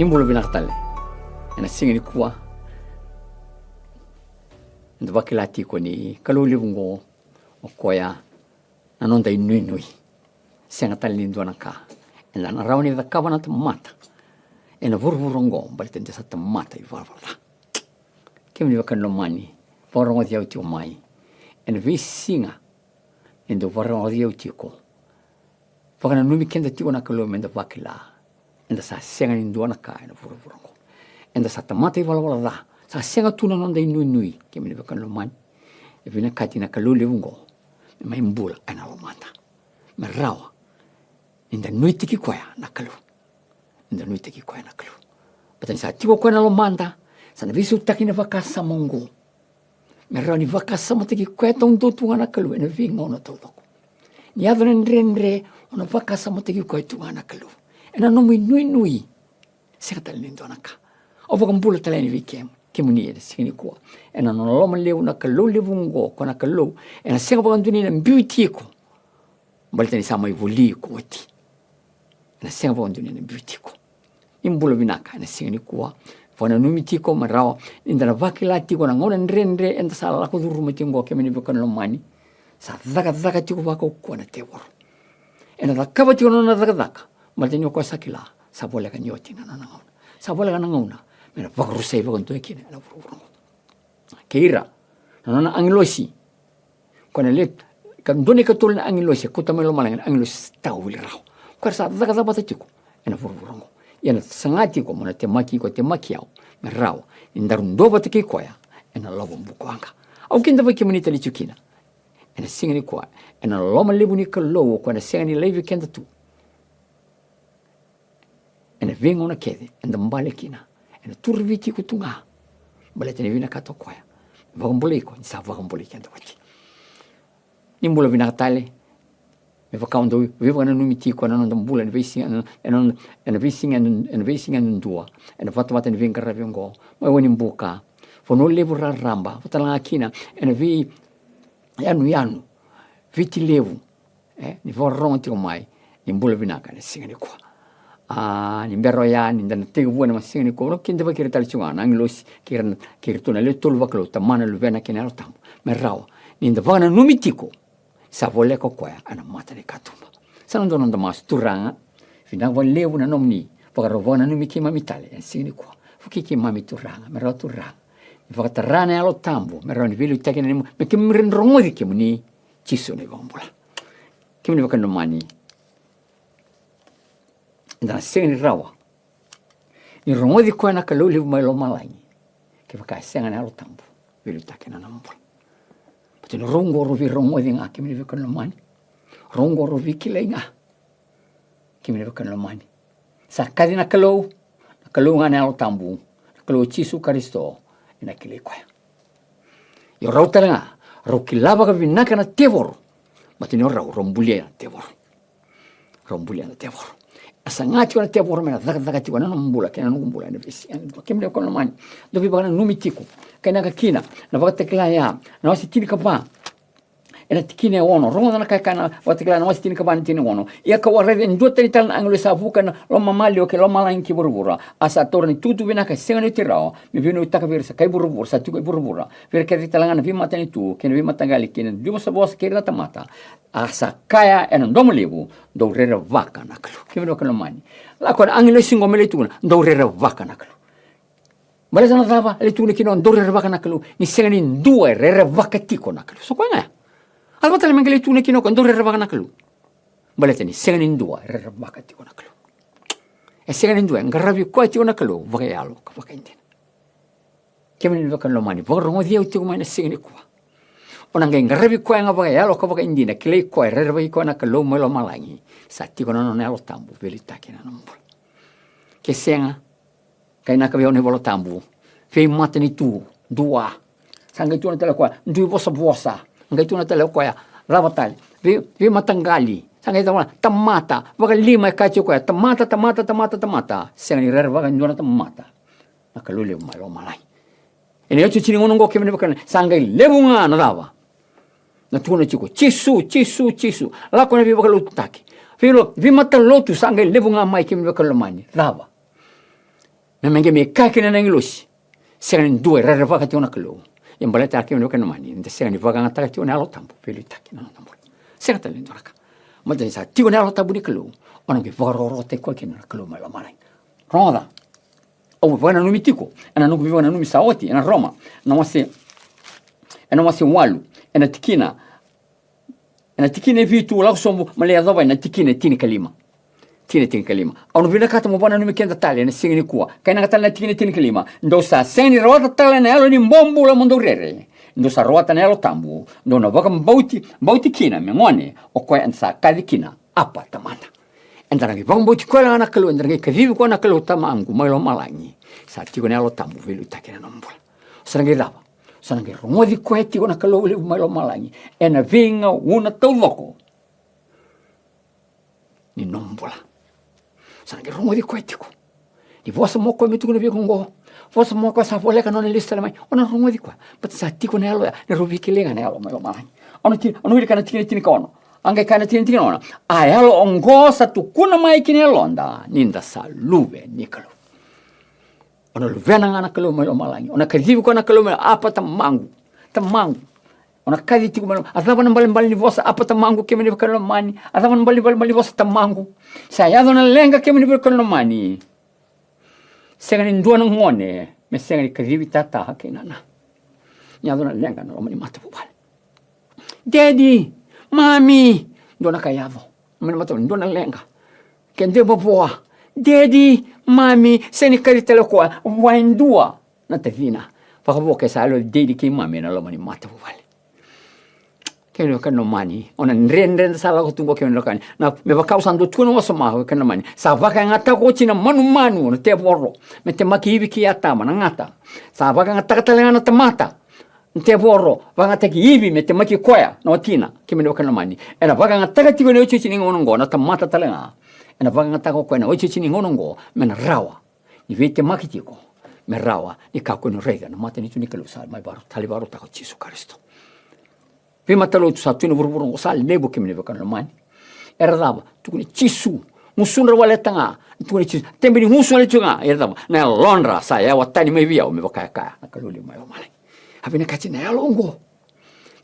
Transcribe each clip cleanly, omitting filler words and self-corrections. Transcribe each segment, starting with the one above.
Nimbolo vinartale. Ena singini kuwa. Ndo vakilati ko ni kalulivungo o koya nanonda inui. Senga tali ni ndwana ka. Ena na rauni da kavana tamata. Ena vurvurongo baltende sa tamata I varvara. Kemni vakan lomani. Vorongo diau ti mai. Ena visinga. Endo vorongo diau ti ko. Vakana numi kenda ti wana kalumenda vakila. Enda sa senga ni ndwana ka ena vurvurongo. Enda sa tamata I valawala da. Sa senga tuna nonda inui. Kemni vakan lomani. E vina kati na kalulivungo. Mai mbula ena lomata. Merawa. Inda nui tiki koya na kalu. Inda nui tiki koya na kalu. Batan sa tiwa koya na lomanda. Sa na visu taki na vakasa mongo. Merawa ni vakasa mo tiki koya tong tunga na kalu. Ena vinga ona tautoko. Ni adho nrenre. Ona vakasa mo tiki koya tunga na kalu. Ena nomu nui. Seka tali nindo na ka. O vaka mbula tala ni vikem. Kimuni eda sikini kuwa. Ena noloma leu na kalu levungo. Kona kalu. Ena seka vaka nduni na mbiu tiko. Balita ni sama ivuli ko wati. Na senga vaka nduni na mbiu tiko. Imbula vinaka. Na sikini kuwa. Fana numi tiko marawa. Inda na vakila tiko na ngona nrenre. Enda sa lako dhuruma tingo. Kemeni vaka nalomani. Sa dhaka tiko vaka ukua na tewaro. Ena dhakava tiko na dhaka. Balita ni okwa sakila. Sa vole ka nyoti na nangauna. Sa vole ka nangauna. Mena vaka rusei vaka ntoe kine. Ena vuruvurango. Keira. Nana angilosi. Kona let. Kan doni katul na angilosi. Kuta melo malangan angilosi tau wili rao. Kwa sa dhaka bata tiko. Ena vuruvurango. Ena sangati ko mona temaki ko temaki au. Merao. Indarundo bata ki koya. Ena lobo mbuko anga. Au kinda vaki manita li chukina. Ena singani koya. Ena loma lebu ni kalowo. Kwa na singani levi kenda tu. Ena vinga una kede. Ena mbale kina. Ena turviti kutunga. Mbale tene vina kato koya. Vakambole ko. Nisa vakambole kenda wati. Nimbula vina katale. Me vakaundo. Viva na numiti ko na nonda mbula. Ena visinga nundua. Ena vata ni vinga raviongo. Mwa wani mbuka. Fono levu raramba. Vatalanga kina. Ena vi. Yanu. Viti levu. Ni vorongo tiko mai. Nimbula vinaka. Ena singa ni kwa. Nimbero ya. Nindana tega vua na masinga ni kwa. No kinda vakira tali chunga. Angilosi. Kira tuna le tolu vakalo. Tamana luvena kina alo tambo. Merawa. Ninda vana numitiko. Sa vole ko koya ana mata ni katumba. Sa nondo nonda mas turanga. Fina vo levu na nomni. Vaka rovona numi ki mamitale. Sini kwa. Fuki ki mami turanga. Mera turanga. Vaka tarana alo tambo. Mera ni vilu itake na nimu. Me kim rinrongodi ki muni. Chisu ni vambula. Kim ni vaka nomani. Ndana sini rawa. Ni rongodi koya na kalau levu mai lo malangi. Ki vaka senga na alo tambo. Vilu itake na nambula. Tino rongo rovi rongo di nga kimi nivekan lomani. Rongo rovi kilay nga. Kimi nivekan lomani. Sa kadi na kalau nga na tambu. Kalau Chisu Karisto ina kilay ko. Yo raw talaga. Raw kilaba ka vinaka na tevor. Matino raw rombulia na tevor. Rombulia na tevor. Asa ngati na tevor mena dhaka na mbula kena numbula na visi. Kimi nivekan lomani. Dobi baka na numitiko. Kaya nakakina, na wakatekila ya, na wasi tini kapa, ena tikine ono, rongo na kakana, wakatekila na wasi tini kapa na tini ono, ia kawarede, ndua tani tala na anglo sa vuka na loma mali o ke loma lanki burubura, asa tora ni tutu vina ka senga ni tirao, mi vino utaka virsa, kai burubura, sa tuka burubura, vira kaya talanga na vimata ni tu, kena vimata ngali, kena diwa sa bosa kira tamata, asa kaya ena ndomo lebu, do rera vaka nakalo, kima do kalomani, lakon anglo singo mele tu, do rera vaka nakalo. Bale sana tava le tune kino ndore revaka nakalu ni senga ni ndua revaka tiko nakalu so kwa nga alba tale mengele tune kino ndore revaka nakalu bale tani senga ni ndua revaka tiko nakalu e senga ni ndua ngarabi kwa tiko nakalu vaka yalo ka vaka indina kemeni vaka lo mani vaka rongo dia tiko mai na senga ni kwa ona ngai ngarabi kwa nga vaka yalo ka vaka indina kile kwa revaka kwa nakalu melo malangi sa tiko no nelo tambu velita kina nombol ke senga kai na kavione volo tambu fei mata ni tu dua sangai tu na tele kwa ndui bosa ngai tu na tele kwa rabatali vi matangali sangai tamata vaka lima kachi kwa tamata sengani rer vaka ndona tamata nakalule malo malai ene yochu chini ngono ngo kemene vaka sangai lebunga na rava na tu na chiko chisu la kona vi vaka lutaki vi mata lotu sangai lebunga mai kemene vaka lomani rava na menge me kakina na ngilosi sega ni due rara vaka tiona kalo yang baleta arke no kana mani nda sega ni vaka ngata tiona alo tambo pelu taki na tambo sega tali ndoraka mata sa tiona alo tabu ni kalo ona ge vororo te ko kina kalo mala mala roda o vana no mitiko ana no vivana no misaoti na Roma na wase walu ena tikina vitu la sombo male adova na tikina tini kalima ono vina kata mo bana no mikenda tale na singi ni kuwa kaina kata na tikina tini kalima ndo sa seni rota tale na elo ni mbombu la mondo rere ndo sa rota na elo tambu ndo na vaka mbauti kina mengone o kwa ansa kadikina apa tamata endarangi vaka mbauti kwa la na kalu endarangi kavivi kwa na kalu tamangu mailo malangi sa tiko na elo tambu vilu takina nombula sarangi dava sarangi rongodi kwa tiko na kalu vilu mailo malangi ena vinga una tauloko ni nombula sarangi rongodi kwa tiko ni vosa moko mitu kuna vikongo vosa moko sa voleka no lista mai ona rongodi kwa but sa tiko na elo na ruvikilenga na elo mailo malangi ono hili kana tini kono ange kana tini ona alo ongosa tukuna mai kine londa ninda sa luve nikalo ona luvena ngana kalo mailo malangi ona kadivi kona kalo apa tamangu ona kadi tiku mailo atava nambali ni vosa apa tamangu kemeni kalo mani atava nambali vosa tamangu saya dona lenga kemeni kalo mani sengani ndona ngone me sengani kadivi tata hakinana nya dona lenga no mani mata bubal daddy mami ndona kayavo mani mata ndona lenga kende boboa daddy mami seni karitelo kwa waindua na tevina pakaboke salo daddy ki mami na lomani mata bubal keno kano mani ona nrenden sala ko tungo keno kan na me ba causando tuno wasoma kano mani sa vaka ngata ko china manu no te borro me te makivi ki atama na ngata sa vaka ngata katalenga na tamata te borro vanga te kivi me te maki koya no tina ki me kano mani era vaka ngata ti ko ne uchi ni ngono na tamata talenga ena vaka ngata ko na uchi ni ngono me na rawa ni vete makitiko me rawa ni ka ko no rega na mata ni tuni kalusa mai baro tali baro ta ko Jesu Kristo Pima talo tu satu ni buru-buru ngosal nebo kemene bekan lemani. Era dava tu ni Jesu musunra wale tanga tu ni Jesu tembe ni musun le tunga era dava na lonra saya watani me via me bakaka na kaluli mai male. Habe na kati na longo.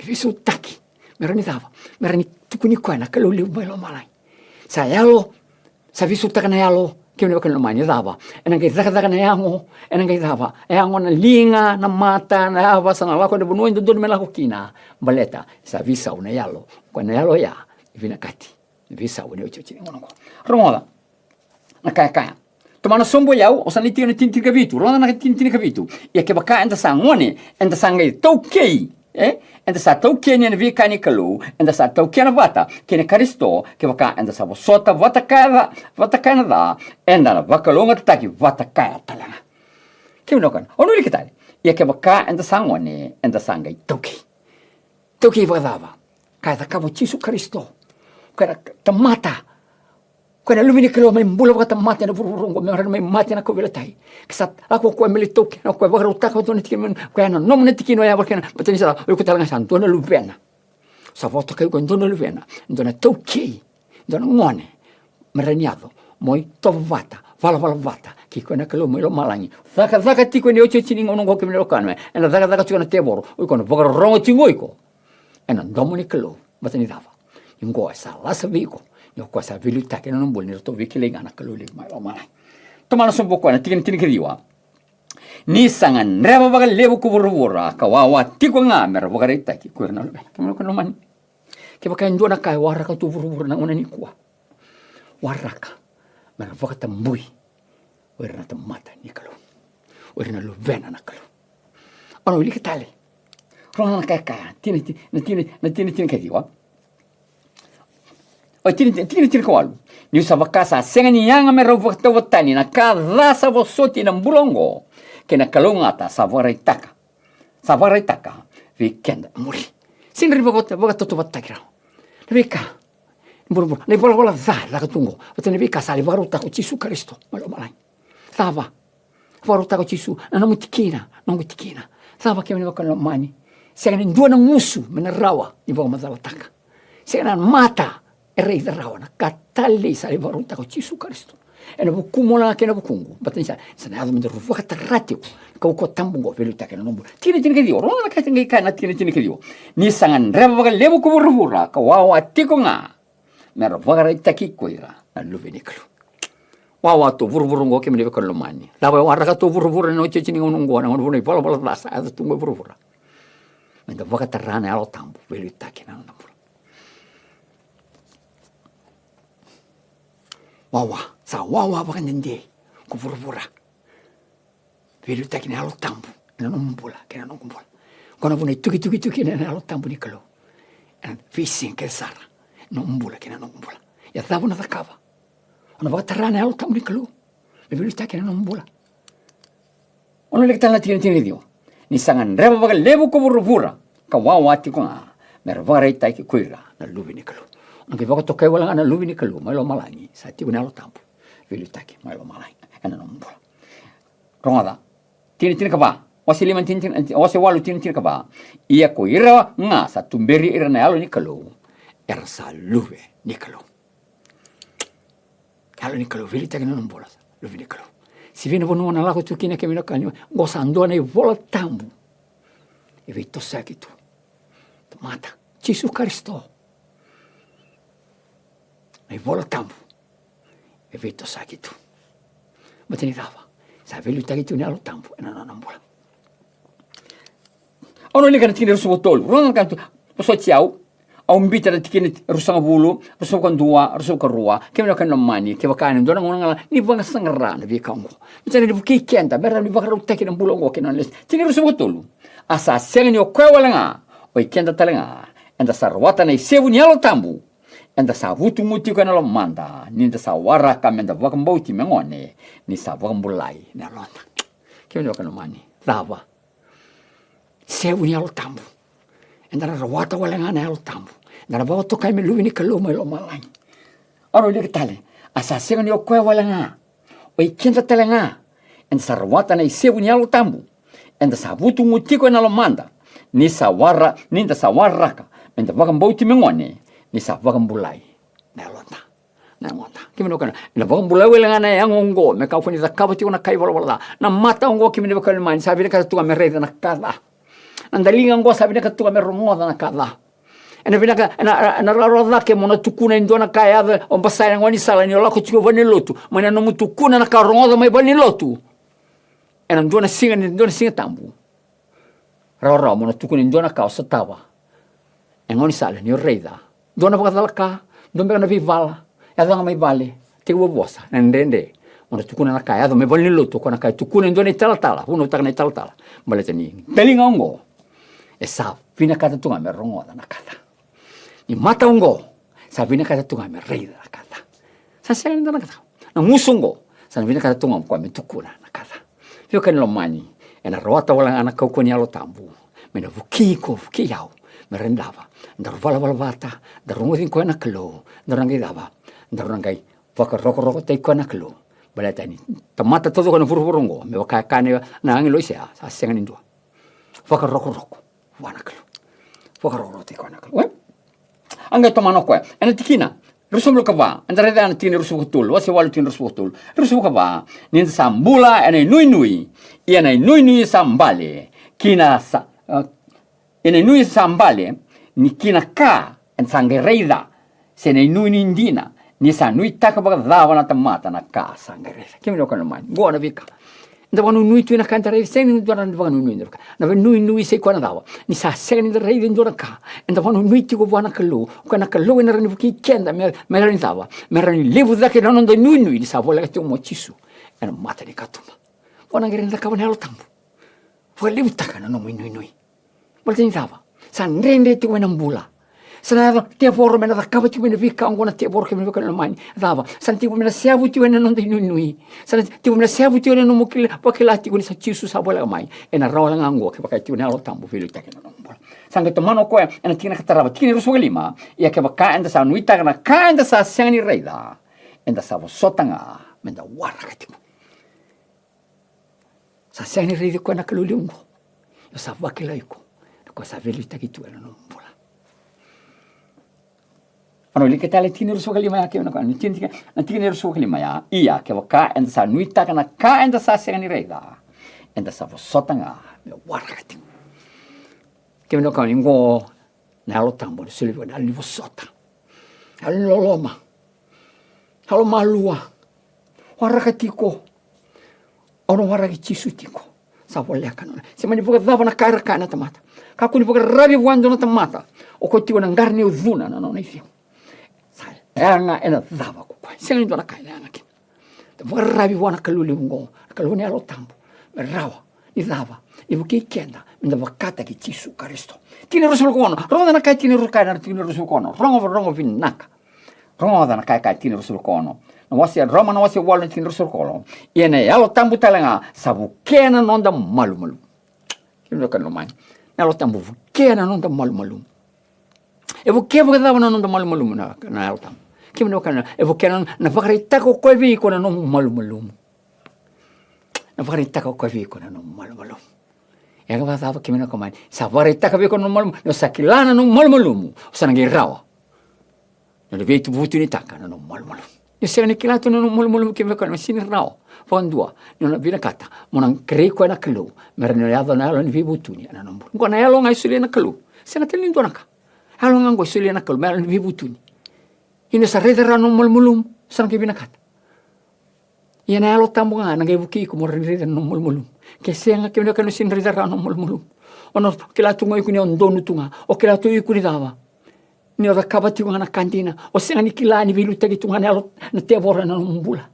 Bisu taki merani dava merani tu ni kwa na kaluli mai male. Saya lo sa visu takana yalo kemene bekan lemani dava ena ke zaka na yango ena ke dava yango na linga na mata na ava sana lako de bunu ndo me la kokina baleta sa visa una yalo kwa na yalo ya vina kati visa una uchi ngono rongola na kaya tomana sombo yau o saniti na tinti kavitu ronda na tinti kavitu ya ke baka enda sangone enda sangai tokei enda sa tokei ni vika ni kalu enda sa tokei na vata kene Kristo ke baka enda sa sota vata kana da enda na vakalonga taki vata kaya talanga ke unokan ono li kitali ya ke baka enda sangone enda sangai tokei vadava kaya kavo Jesu Kristo kaya tamata kaya lumini kilo mai mbula baka tamata na bururungo mai mati na kovelatai kisat ako ko melitoke na ko baruta ko toni tikin kaya na no mene tikino ya bakena bateni sa ko talanga santo na luvena sa foto kaya ko ndona luvena ndona tokei ndona ngone meraniado moi tovata vala vata kiko na kilo mai lo malangi zaka tiko ni ocho chini ngono ko kemelo kanme ena zaka tiko na teboro ko no bogoro rongo tingoiko ena ndomoni kilo bateni dava ingo sa lasa viko yo kwa sa viluta ke non bolni to vikile ngana kilo le mai lo malai tomana sombo kwa na tikin kiriwa ni sangan reba bagal lebu kubur-bura kawawa tiko nga mer bagarita ki kurna lo kemelo kono man ke baka ndona kai waraka tu buru-buru na una ni kwa waraka mer bakata mbui werna tamata ni kalo werna lo vena na kalo ono ili kitale rona kaka tini kadiwa o tini kawalu ni sabakasa sengani yanga mero watani na kada sa vosoti na mbulongo kena kalongata savaritaka weekend muri singri bogota to batakira vika buru le bola la katungo batene vika sali varuta ko Jesu Kristo malo malai sava varuta ko Jesu na mutikina sava ke meniko no mani sengani ndua na musu menerawa ni boga mazalataka sengana mata rei rawa na katali sali varuta ko Jesu Kristo ena bukumola ke na bukungu batani sa na ado mendo rufa tarati ko tambu go velu take na nombu tini ke dio ro na ka tingi ka na tini ke dio ni sangan reba ga lebu ko burura ka wawa tiko nga mero vagara itaki koira na luveniklu wawa to burburungo ke mene ko lomani la wa raka to burbura no che chini ngongo na ngono ni pala dasa ado tungo burbura mendo vaga tarana alo tambu velu take na nombu wawa baka nende ko burbura velu take na alo tambu na nombula ke na nombula kono bune tuki na alo tambu ni kalo and fishing ke sara nombula ke na nombula ya thabu na takava ona baka tarana alo tambu ni kalo velu take na nombula ono le tala tini dio ni sangan reba baka lebu ko burbura ka wawa ti ko nga mer vare take kuira na lubi ni kalo anche poco tocca wala ana lubi ni kalu mai lo malani sa ti kuna lo tampu velu take mai lo malai ana no mbola ronga tini ka ba wasi liman tini wasi walu tini ka ba ia ko ira nga sa tumberi ira na alo ni kalu era sa lubi ni kalu alo ni kalu velu take no mbola lubi ni kalu si viene bono na la ko tukina ke mino kanyo gozando na vola tambu e vito sakitu mata Gesù Cristo ai vola tambu e vedo saki tu ma te ni dava sa velu tagi tu nelo tambu e non bola ono ni kan tini rusu botol ron kan tu so ciao a un bita da tikini rusanga bulu rusu kan dua rusu kan rua ke no kan no mani ke bakane ndona ngona ni banga sangra na vi kango mi tani bu ki kenda berra ni bakara utaki na bulo ngo ke non les tini rusu botol asa sengi o kwa wala nga o kenda talenga enda sarwata na sevu ni alo tambu enda sa vutu muti kana lo manda ninda sa waraka menda vakambauti mengone ni sa vakambulai na londa kyo kana mani dava sevu ni alo tambu enda rawata wala ngana alo tambu na bawa to kai me lubi ni kalu mai lo malai aro le tale asa senga ni okwe wala nga o ikenda tale nga enda sa rawata na sevu ni alo tambu enda sa vutu muti kana lo manda ni sa wara ninda sa waraka menda vakambauti mengone ni sa vakambulai na londa kimi no kana na vakambulai wala ngana yang ongo me ka funi za kabati ona kai wala na mata ongo kimi ne bakal man sabi ka tu me reda na kala andalinga ngo sabi ka tu me romoda na kala ena vina ka na roda ke mona tukuna indona kaya on pasai ngoni sala ni la ko tu vani lotu mana no mutukuna na ka romoda mai vani lotu ena ndona singa tambu roro mona tukuna indona ka osatawa ngoni sala ni reda dona pakatalaka dombe kana vivala yadanga mai vale te bosa ndende ona tukuna na kaya do me vali loto kona kai tukuna ndone tala uno takana tala bale tani telinga ongo esa vina kata tunga me rongo na kata ni mata ongo sa vina kata tunga me reida na kata sa selen na kata na musungo sa vina kata tunga kwa me tukuna na kata fio kan lo mani ena rota wala ana kokoni alo tambu me na vukiko yao me rendava ndar vala vata ndar ngudin ko na klo ndar ngai dava ndar ngai vaka roko te ko na klo bala tani tamata todo kono furfurungo me vaka kane na ngi loisia sa senga nindo vaka roko wana klo vaka roko te ko na klo anga to mano ko ena tikina rusum lo kava ndar reda na tini rusum tul wasi walu tini rusum tul rusum kava nin sambula ena nui ena nui sambale kina sa ena nui sambale ni kina ka en sangereida se ne nui indina ni sa nui taka baga dava na tamata na ka sangereida kimi no kana mai go na vika nda vanu nui tu na kanta rei se ni dona vanu nui nda na nui se kwana dava ni sa se ni rei dona ka nda vanu nui ti go vana kalu kana kalu na rani buki kenda me rani dava me rani levu da ke non da nui ni sa vola ke mo chisu en mata ni katuma vana ngere nda ka vana lo tambu vola levu taka na no nui volta ni dava san rende ti wena mbula sana te forro mena da kabati wena vika ngona te borke mena kana mani dava san ti wena siavu ti wena non nui sana ti wena siavu ti wena no mukila pakilati wena sa chisu sa bola mai ena rola ngango ke pakai ti wena lo tambu filu ta kana no mbula san ke tomano ko ena tina kataraba tini rusu lima ia ke baka enda sa nui ta kana ka enda sa sangani reida enda sa sotanga menda waraka ti sa sangani reida ko na kalulungo yo sa vakilaiko ko sa velu ta kitu ena no mbula ano li ketale tini rusu kalima ya ke na tini rusu kalima ya iya ke waka enda sa nuita kana ka enda sa sengani reida enda sa sotanga me warakati ke no kan ngo na lo tambo sili na li sota al loloma halo malua warakati ko ono warakati sutiko sa volia kanona se mani poka dava na kaira kana tamata ka kuni poka rabi wando na tamata o ko tiwa na ngarne udhuna na no ifio sa anga ena dava ko kwa se ndo na kaina anga ki te poka rabi wana kaluli ngo kaluni alo tambo me rawa ni dava i buki kenda minda vakata ki tisu karisto tini rusul kono ronda na kai tini rusul kono rongo vinaka ronda na kai tini rusul kono na wasi Roma na wasi wala tin rusul kono iene alo tambu talanga sabu kena nonda malu kino kan lo mai alo tambu kena nonda malu e vo kevo da nonda malu na alo tambu kino kan e vo kena na vakarita ko vi ko na no malu na vakarita ko vi ko na no malu e ga va kino kan mai sa vakarita ko vi ko no malu no sakilana no malu sana ngirawa no ve tu vutu ni taka na no malu Io se ne kilato non molo che me con sin rao fondua non vina kata monan kreko na klu mer ne ado na lo ni vibutuni na non ngona elo ngai sule na klu se na telin donaka alo ngai sule na klu mer ni vibutuni ina sa redera non molo san che vina kata ina elo tambunga na ngai buki ko mor redera non molo che se nga che ne kan sin redera non molo ono kilato ngai kuni on donu tunga o kilato i kuni dava ni ora kabati ngana kantina o senga ni kilani vilu tagi tungana alo na te bora na mbula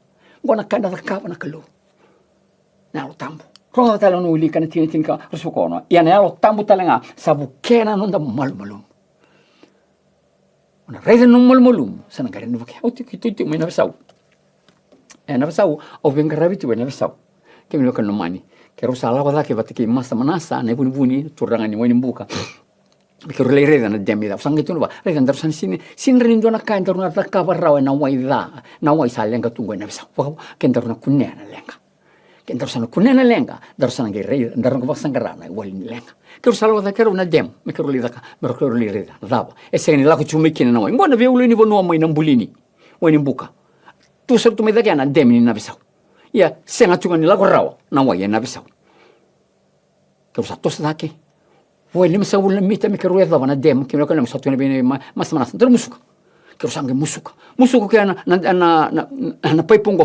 ngona kanda da kaba na kalu na alo tambo ronda tala no uli kana tini tinka rusukono ia na alo tambo talenga sabu kena nonda malu ona reida no malu sana kare no ke o tiki me na sau na sau o venga rabitu na sau ke me no kan no mani ke rusala wala ke batiki masa manasa na buni turanga ni wani mbuka perché le reda na demi da sangue tu va reda andar san sin rindo na kain dar na ka barra na wai da na wai sa lenga tu na bisa ke ndar na kunena lenga ke ndar san kunena lenga dar san ngai reda ndar ko sang garana wal ni lenga ke rusala da kero na dem me kero li da me kero li reda da e se ni la ko chumi kina na wai ngona ve ulini vono mai na mbulini wai ni buka tu sa tu me da kana dem ni na bisa ia se na tu ni la ko rawa na wai na bisa ke rusala to sa ke Woi masa ulah mita mikir rueda wana dem kira kan masa tuan bini mas ter musuka kira sange musuka ke na paipungo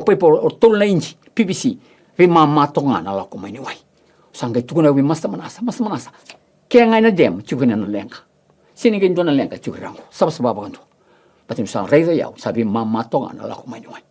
tol na inji PVC vi mama tonga na lako mai ni wai sange tukuna vi mas manasa kaya ngai na dem tukuna na lenga sini ke ndona lenga tukurango sabab kan tu patim sang reida yau sabi mama tonga na lako mai ni wai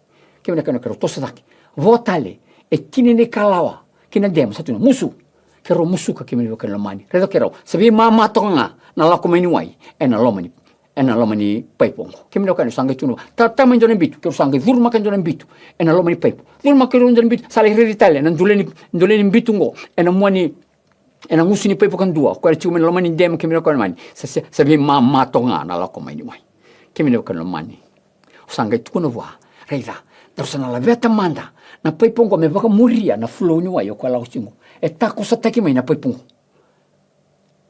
kira kan kira tosadaki votale e tini ne kalawa kina dem satu musu kero musuka ke meni kan lomani redo kero sabi mama tonga na lako meni wai ena lomani paipongo ke meni kan sangai tuno tata menjone bitu kero sangai durma kan jone bitu ena lomani paipo durma kero jone bitu sale hereditale nan duleni bitu ngo ena muani ena ngusini paipo kan dua ko ciumen lomani dem ke meni kan mani sabi mama tonga na lako meni wai ke meni kan lomani sangai tuno wa reida darsana la veta manda na paipongo me baka muria na flow ni wai ko la usingo e tako sa taki mai na paipungo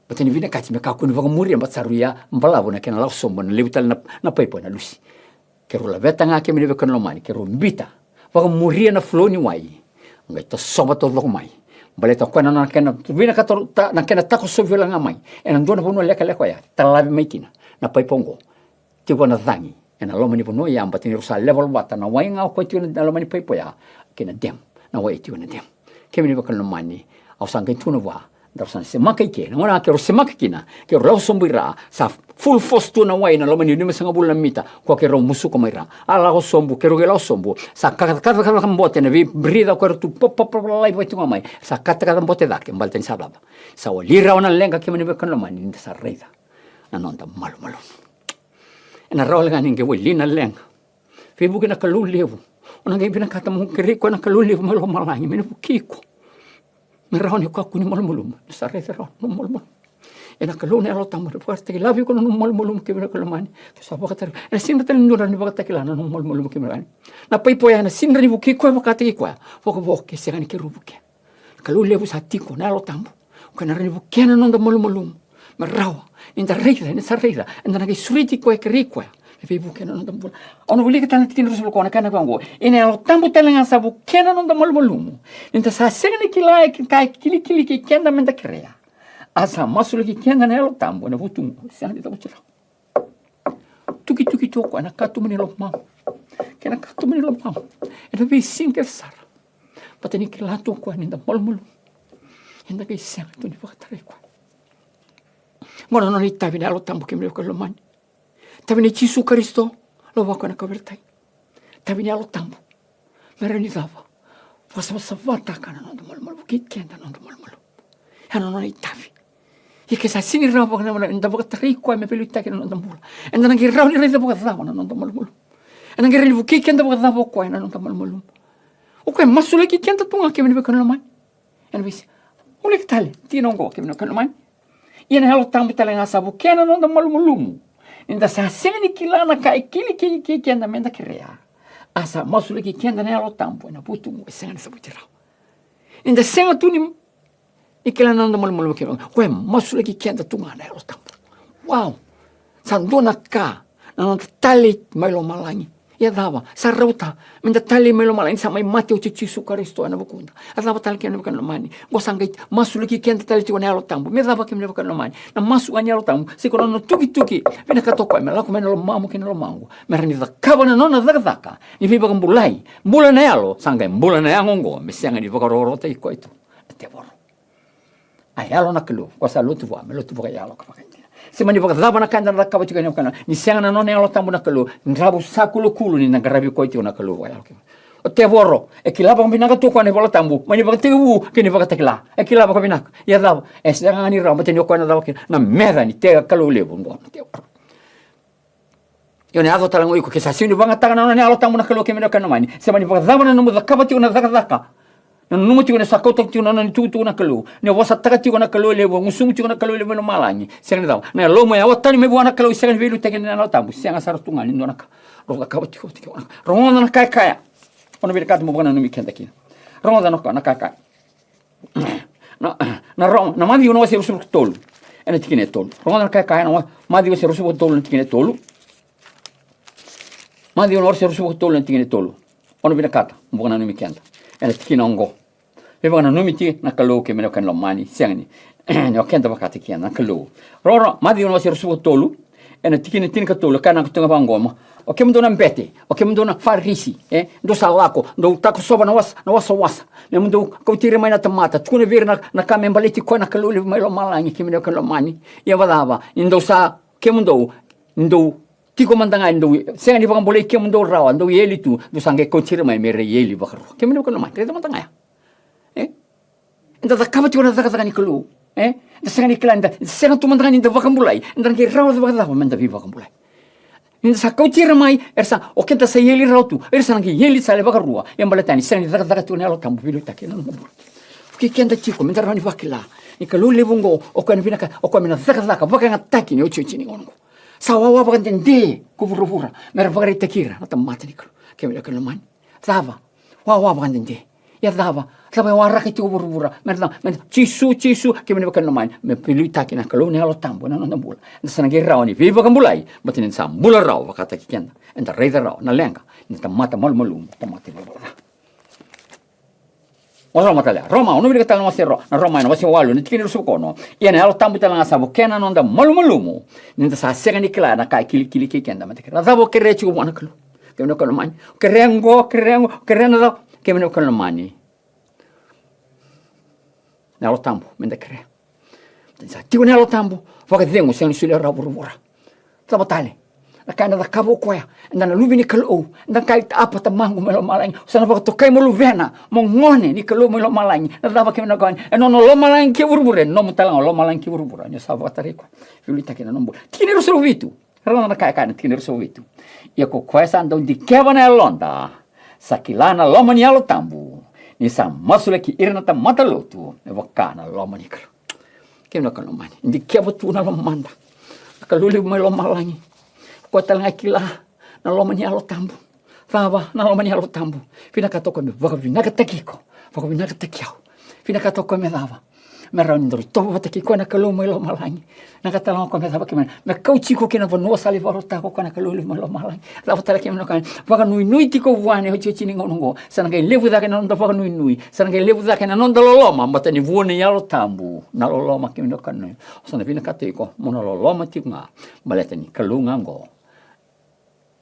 bateni vina kati me ka kuni vaga muri amba tsaruya mbalavu na kena lau sombo na levital na paipo na lusi kero la veta nga ke mene kan lomani kero mbita vaga muri na flow ni wai ngai to soba to lo mai baleta ko na kena vina ka na kena tako so vela nga mai e na ndona bono leka ya talabi mai kina na paipongo ti na dangi e na lomani bono ya amba tini rusa level wata na wai nga ko ti na lomani paipo ya kena dem na wai ti na dem kemi ni kan lomani au sangai tunu wa dar san se makai ke ngona ke se makina ke ro sombira sa full force tu na wai na lomani ni mesanga bulan mita ko ke ro musu ko maira ala ko sombu ke ro ge la sombu sa kata kan bote na vi brida ko tu pop live wa tu mai sa kata bote da ke balten sa blaba sa o lira ona lenga ke meni kan lomani ni sa reida na non ta malu na ro lenga ni ke wi lina lenga fi bu ke na kalu levu ona ngai bina kata mo kiri ko na kaluli malo malai meni bukiko merahoni ko kuni malmulum sare sare malmulum ena kalune alo tamur puarte ke lavi ko no malmulum ke bina kalmani sa bakata ena sinra tel ndura ni bakata ke lana no malmulum ke merani na pai poya na sinra ni bukiko bakata ke kwa foko ke serani ke rubuke kalule bu satiko na alo tambu ko na ni bukena no malmulum merawa inda reida ena sarreida enda na ke suriti ko ke rikwa Vivo kena non tambula. Ono beli kita nanti kini rusul kona kana kwango. Ini alo tambu telenga sabu kena non tambul malumu. Ninta sa senga kila kai kili ki kenda menda krea. Asa masul ki kenda na alo tambu na butung. Senga di tabu cira. Tuki toko ana katu meni lo mau. Kena katu meni lo mau. Ena bi singker sar. Patani kila toko ani da malu. Enda kai senga tu ni bakatare kwa. Ngona non itavi na alo tambu kemle ko lo mani. Tavini Gesù Cristo lo wako na kavertai. Tavini alo tambu. Mereni dava. Wasa vata kana no malmalu kikenda no malmalu. Hano no itavi. E che sa sini rawa kana na nda baka tari ko me pelu itake no tambula. Enda na girau ni reza baka dava no malmalu. Enda girau ni kikenda baka dava ko na no malmalu. O ko masule kikenda tunga ke me baka no mai. Enda vis. Ole kitale ti no go ke me no mai. Ina alo tambu tale nga sabu kena no malmalu. Inda sa seni kilana kai kili ki anda menda krea. Asa masule ki anda na alo tampo na putu mo senga sa butira. Inda senga tuni ikilana ndo mal ke. Ko masule ki anda tunga na alo tampo. Wow. Sandona ka na tali mailo malangi. Ya dava sarauta menda tali mailo malangi sa mai mate o Gesù Cristo na bukunda. Adava tali ke na bukan mani. Go sangai masule ki anda tali tu na alo tampo. Me dava ke me bukan mani. Na masu ani alo tampo. Sikono no tuki. Vina katoko me la komena lo mamu ke lo mangu. Merani da kabana nona zaka. Ni viva kan bulai. Bula na alo sangai bula na ngongo. Me senga ni buka rorota iko itu. Te boro. Ai alo na kelu. Ko sa lutu wa me lutu buka alo ka pakati. Sema ni buka dava na kanda na kabatika ni kana. Ni senga na nona alo tampo na kelu. Ngrabu sakulo kulu ni na garabi ko itu na kelu wa alo. O te boro e kilaba binaka to ko ne bola tambu mani baka tewu ke ni baka tekla e kilaba ko binaka ya dava e senga ni rama te ni ko na dava ke na mera ni te kalo levo ngo te boro yo ne ado talango iko ke sa sini banga tanga na alo tambu na kalo ke me no kana mani se mani baka dava na no da kabati na zaka na numu ti na sakota ti na ni tu na kalo ne wasa taka ti na kalo levo ngusum ti na kalo levo no malangi senga dava na lo mo ya watani me buana kalo senga velu te ke na alo tambu senga sartunga ni ndona ka ro da kabati ko ti ro na kaya ono vile katu mbona no mikenda kina ronda no na kaka na rom na mandi uno se rusu tolu ene tikine tolu ronda na kaka na mandi se rusu tolu tikine tolu mandi uno se rusu tolu tikine tolu ono vile kata mbona no mikenda ene tikine ongo beba na no miti na kalo ke me no kan lo mani sengni no kenda bakati kina na kalo roro mandi uno se rusu tolu ene tikine tin ka tolu kana kutunga bangoma o que mudou na mbete, o que mudou na farisi, do salako, do taco soba na wasa, me mudou ko tire mai na tomata, tu ne vir na kamembaleti ko na kaluli mai lo malangi que me deu kan mani, e vadava, indo sa que mudou, indo ti komandanga indo, se ani vakam boleh que mudou rawa, indo ele tu, do sangue ko tire mai mere ele bakaro, que me deu kan mani, itu mandanga ya. Indo da kabati ko na zaka ni kalu, da sengani klanda, senga tu mandanga indo vakam bulai, indo ke rawa da vakam manda vi vakam bulai. Ninda sa kau tira mai ersa o kenta sa yeli rautu ersa nangi yeli sa le baka rua yang balatani sa ni daga tu ne alo tambu bilu take no mo ki kenta chiko mentar ni vakila ni kalu le bungo o kan vina ka o kan mina daga baka ngataki ni o chichi ni ngongo sa wawa baka tende ku vuruvura mer baka tekira na tamata ni kalu ke me kan man dava wawa baka tende ya dava sabe warra ke tu vuruvura mer chisu ke me kan man me bilu take na kalu ni alo tambu na no bula sa nangi rauni viva kan bulai batinin sa mula raw bakata kikenda enta reda raw na lenga ni tamata malmalum tamata bala wala matala Roma ono vile katala masero na Roma no wasi walu ni tikini rusu kono ia ne alo tambu tala sabu kena no da malmalumu ni sa sega ni kila na kai kili kikenda mate na zabo kere chu mona kalu ke no kono man kerengo da ke no kono mani na alo tambu menda kere sa tigo ne alo tambu waka dengo sen sule raburubura sabatale na kana da kabo koya na lubi ni kalo na kai apa ta mangu melo malangi sana waka to kai molu vena mongone ni kalo melo malangi na dava ke na gon no lo malangi ke burbure no mutalang lo malangi ke burbura nya sa waka tariko filita ke na nombo tikini rusu vitu rana na kai kana tikini rusu vitu ia ko koesa ando di kevana londa sakilana lo mani alo tambu ni sa masule ki irna ta matalotu e wakana lo mani kalo kena kan mani indi kiabo tu na manda kaluli mai lo malangi ko talang akila na lo mani alo tambu fava na lo mani alo tambu fina katoko me vaka vina katakiko vaka vina katakiao fina katoko me dava Merau ni to vata ki kona kalu mai lo malangi. Na katalang ko me taba ki me kauchi ko kina vanua sali varota ko kona kalu mai lo malangi. La vata ki me no kan vaka nui tiko vuane ho chichi ni ngongo. Sana ngai levu da kana nonda vaka nui. Sana ngai levu da kana nonda loloma mata ni vuane ya lo tambu. Na loloma ki me no kan. Sana vina katiko mona loloma ti nga. Maleta ni kalu ngango.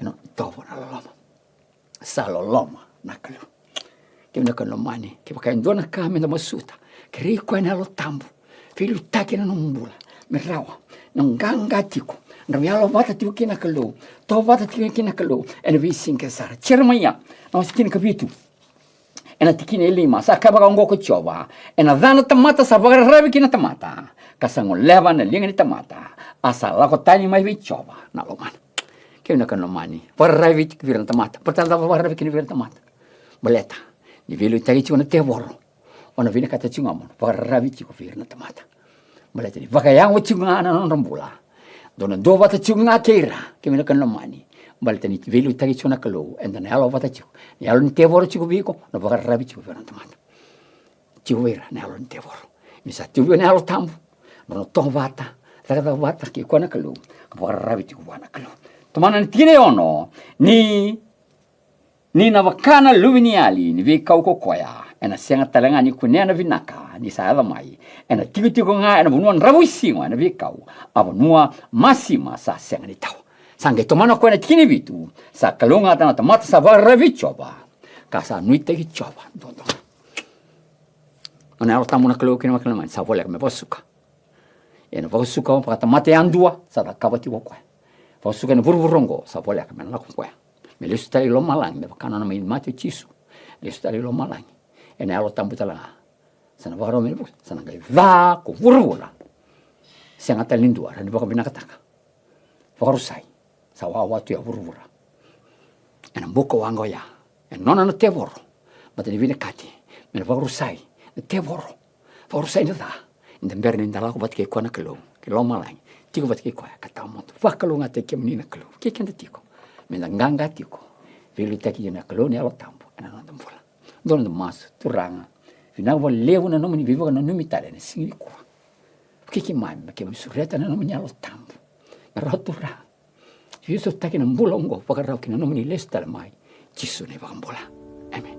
No tovo na loloma. Sa loloma na kalu. Ki me no kan mani. Ki vaka ndona ka me na masuta. Kiri ko na lo tambu. Filu taki na numbula. Merawa. Nanganga tiko. Na yalo vata tiko kina kalu. To vata tiko kina kalu. Ena vi sinke sara. Chermaya. Na wasikini kavitu. Ena tikine lima. Sa kabaga ngo ko choba. Ena dana tamata sa vaga rabi kina tamata. Kasango leva na linga ni tamata. Asa lako tani mai vi choba. Na lo man. Kena kan lo mani. Vaga rabi kina tamata. Pertanda vaga rabi kina tamata. Baleta. Ni velu tagi chiko na tevoro. Ona vina kata chunga mon. Vaga rabi chiko na tamata. Baleta ni vaga yang chunga na rambula. Dona do vata chunga kera. Kena kan lo mani. Baleta ni velu tagi chiko na kalu. Enda na alo vata chiko. Ni alo ni tevoro chiko viko. Na vaga rabi chiko na tamata. Chiko vera na alo ni tevoro. Misa chiko na alo tambu. Dona to vata. Taga vata ki kona kalu. Vaga rabi chiko na kalu. Tomana ni tine ono. Ni na wakana luviniali. Ni vi kau kokoya. Ena senga talenga ni kunena vinaka. Ni sa mai. Ena tigo nga. Ena bunua rabu isingo. Ena vi kau. Abunua masima sa senga ni tau. Sangge tomana ko na tine vitu. Sa kalunga tana tamata sa varavi choba. Kasa nuite ki choba. Dondo. Ona alo tamu na kalu kina makalaman. Sa vole me vosuka. Ena vosuka pa tamate andua. Sa da kabati wo kwa. Vosuka na burburongo. Sa vole ka men la kwa. Me lesu tali lo malangi. Me bakana na mai mate chisu. Lesu tali lo malangi. Ena alo tambu talanga. Sana varo me bus. Sana ngai va ko burbula. Senga talindua. Rani baka binakataka. Varo sai. Sa wawa tu ya burbura. Ena mboko wango ya. Ena nona na tevoro. Mata ni vine kati. Mena varo sai. Na tevoro. Varo sai na da. Inda mberne inda lako bat ke kona kalu. Ke lo malangi. Tiko bat ke koya. Kata moto. Vakalu ngate ke menina kalu. Ke kenda tiko. Mena nganga tiko. Vili taki jena kalu ni alo tambu. Ena nona mbula. Dona de mas turanga. Vina wa levo na nomini vivo na numi tale na singi kwa. Kiki mai ma ke sureta na nomini alo tambu. Na rotura. Yesu taki na mbula ngo pakarau kina nomini lesta mai. Jisu ne va mbula. Amen.